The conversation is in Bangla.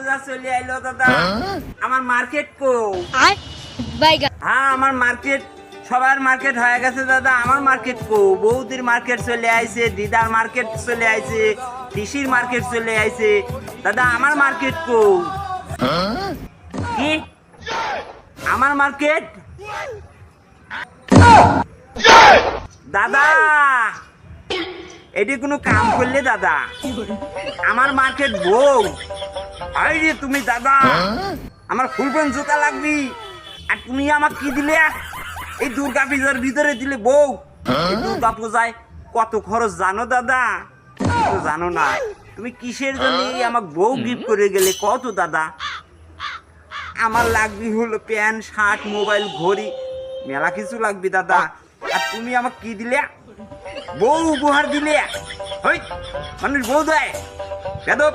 পূজা চলে আইলো দাদা, আমার মার্কেট কো? হ্যাঁ আমার মার্কেট, সবার মার্কেট হয়ে গেছে দাদা, আমার মার্কেট কো? বৌদির মার্কেট চলে আইছে, দিদার মার্কেট চলে আইছে, পিসির মার্কেট চলে আইছে, দাদা আমার মার্কেট কো? কি আমার মার্কেট? দাদা এটি কোনো কাম করলে দাদা, আমার মার্কেট বউ। আই রে তুমি দাদা, আমার ফুলপেন জুতা লাগবি, আর তুমি আমাকে কি দিলে? এই দুর্গা পূজার ভিতরে দিলে বউ। এই দুর্গা পূজায় কত খরচ জানো দাদা? তো জানো না, তুমি কিসের জন্য আমাকে বউ গিফট করে গেলে কত দাদা? আমার লাগবি হলো প্যান্ট শার্ট মোবাইল ঘড়ি, মেলা কিছু লাগবে দাদা, আর তুমি আমাকে কি দিলে? বউ উপহার দিলে। হই মানুষ বউ দেয় বেদব।